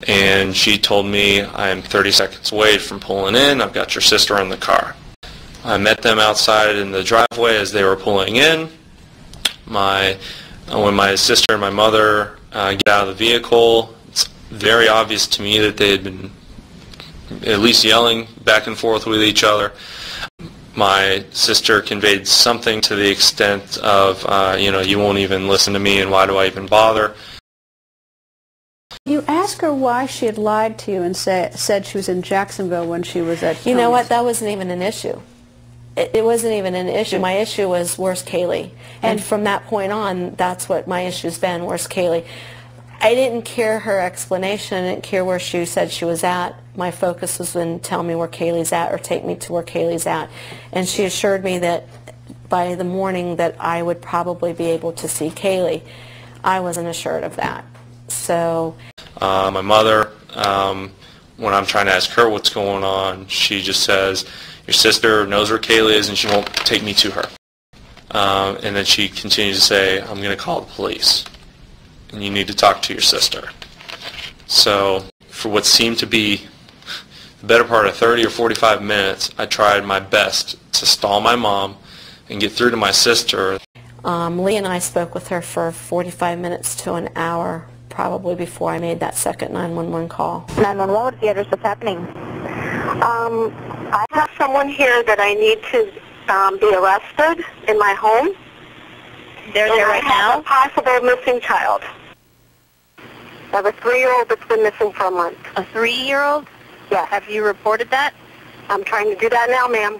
and she told me, I'm 30 seconds away from pulling in, I've got your sister in the car. I met them outside in the driveway as they were pulling in. When my sister and my mother get out of the vehicle, it's very obvious to me that they had been at least yelling back and forth with each other. My sister conveyed something to the extent of, you won't even listen to me and why do I even bother? You asked her why she had lied to you and said she was in Jacksonville when she was at You know what, that wasn't even an issue. It wasn't even an issue. My issue was, where's Kaylee? And from that point on, that's what my issue's been, where's Kaylee? I didn't care her explanation. I didn't care where she said she was at. My focus was in tell me where Kaylee's at or take me to where Kaylee's at. And she assured me that by the morning that I would probably be able to see Kaylee. I wasn't assured of that. So my mother, when I'm trying to ask her what's going on, she just says, your sister knows where Kaylee is and she won't take me to her. And then she continues to say, I'm going to call the police and you need to talk to your sister. So for what seemed to be the better part of 30 or 45 minutes, I tried my best to stall my mom and get through to my sister. Lee and I spoke with her for 45 minutes to an hour, probably before I made that second 911 call. 911, what's the address that's happening? I have someone here that I need to be arrested in my home. They're there right now? I have a possible missing child. I have a 3-year-old that's been missing for a month. A 3-year-old? Yes. Have you reported that? I'm trying to do that now, ma'am.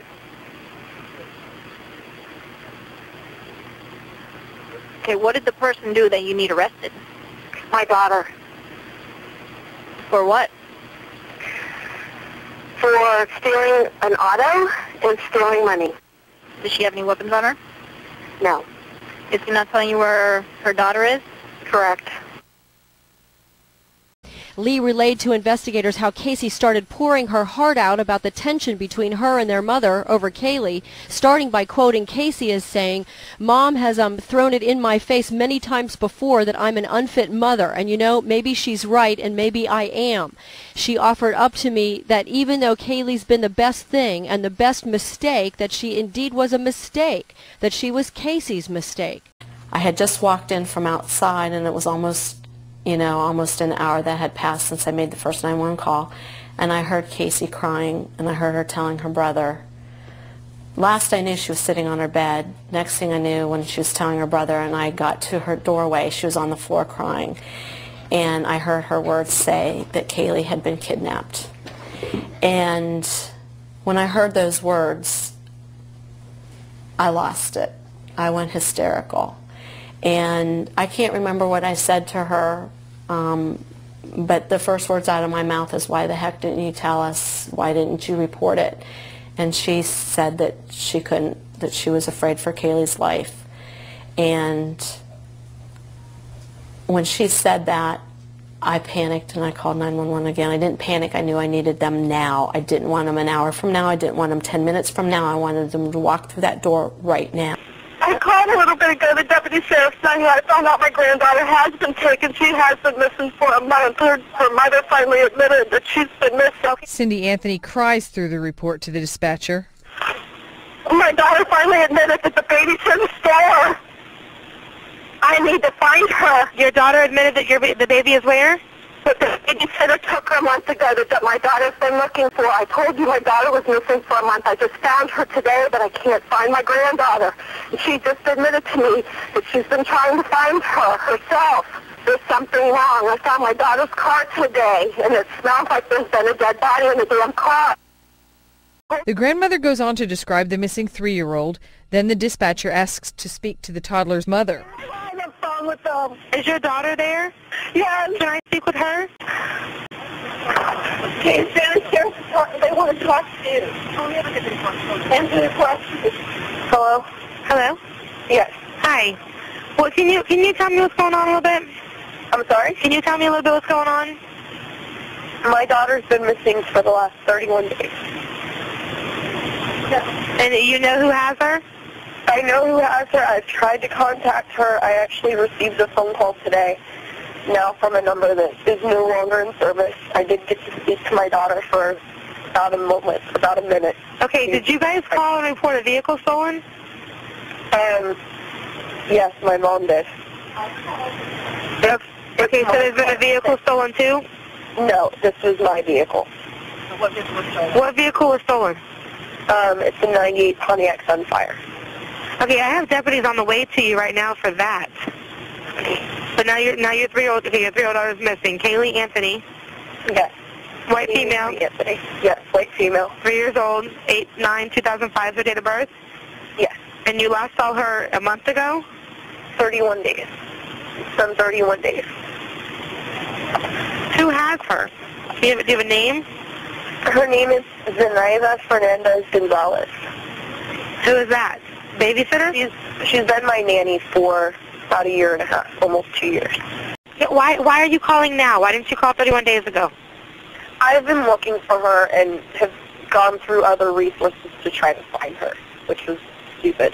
Okay, what did the person do that you need arrested? My daughter. For what? For stealing an auto and stealing money. Does she have any weapons on her? No. Is she not telling you where her daughter is? Correct. Lee relayed to investigators how Casey started pouring her heart out about the tension between her and their mother over Kaylee, starting by quoting Casey as saying, Mom has thrown it in my face many times before that I'm an unfit mother, and maybe she's right and maybe I am. She offered up to me that even though Kaylee's been the best thing and the best mistake, that she indeed was a mistake, that she was Casey's mistake. I had just walked in from outside and it was almost an hour that had passed since I made the first 911 call, and I heard Casey crying, and I heard her telling her brother. Last I knew, she was sitting on her bed. Next thing I knew, when she was telling her brother and I got to her doorway, she was on the floor crying, and I heard her words say that Kaylee had been kidnapped. And when I heard those words, I lost it. I went hysterical. And I can't remember what I said to her, but the first words out of my mouth is, why the heck didn't you tell us? Why didn't you report it? And she said that she couldn't, that she was afraid for Kaylee's life. And when she said that, I panicked and I called 911 again. I didn't panic. I knew I needed them now. I didn't want them an hour from now. I didn't want them 10 minutes from now. I wanted them to walk through that door right now. I called a little bit ago the deputy sheriff's son, I found out my granddaughter has been taken. She has been missing for a month. Her mother finally admitted that she's been missing. Cindy Anthony cries through the report to the dispatcher. My daughter finally admitted that the baby's in the store. I need to find her. Your daughter admitted that the baby is where? But the babysitter took her a month ago that my daughter's been looking for. I told you my daughter was missing for a month. I just found her today, but I can't find my granddaughter. And she just admitted to me that she's been trying to find her herself. There's something wrong. I found my daughter's car today, and it smells like there's been a dead body in the damn car. The grandmother goes on to describe the missing 3-year-old. Then the dispatcher asks to speak to the toddler's mother. Is your daughter there? Yes. Can I speak with her? Okay, Sheriff, they want to talk to you. Answer the question. Hello? Hello? Yes. Hi. Well, can you tell me what's going on a little bit? I'm sorry? Can you tell me a little bit what's going on? My daughter's been missing for the last 31 days. And you know who has her? I know who has her. I've tried to contact her. I actually received a phone call today. now from a number that is no longer in service. I did get to speak to my daughter for about a minute. Okay, did you guys call and report a vehicle stolen? Yes, my mom did. Okay, so there's been a vehicle stolen too? No, this was my vehicle. What vehicle was stolen? It's a 98 Pontiac Sunfire. Okay, I have deputies on the way to you right now for that. But now your 3-year-old daughter is missing. CAYLEE Anthony. Yes. White female. Anthony. Yes, white female. 3 years old, 8/9/2005 her date of birth? Yes. And you last saw her a month ago? 31 days. Some 31 days. Who has her? Do you have a name? Her name is Zenaida Fernandez Gonzalez. Who is that? Babysitter? She's been my nanny for about a year and a half, almost 2 years. Yeah, why are you calling now? Why didn't you call 31 days ago? I've been looking for her and have gone through other resources to try to find her, which was stupid.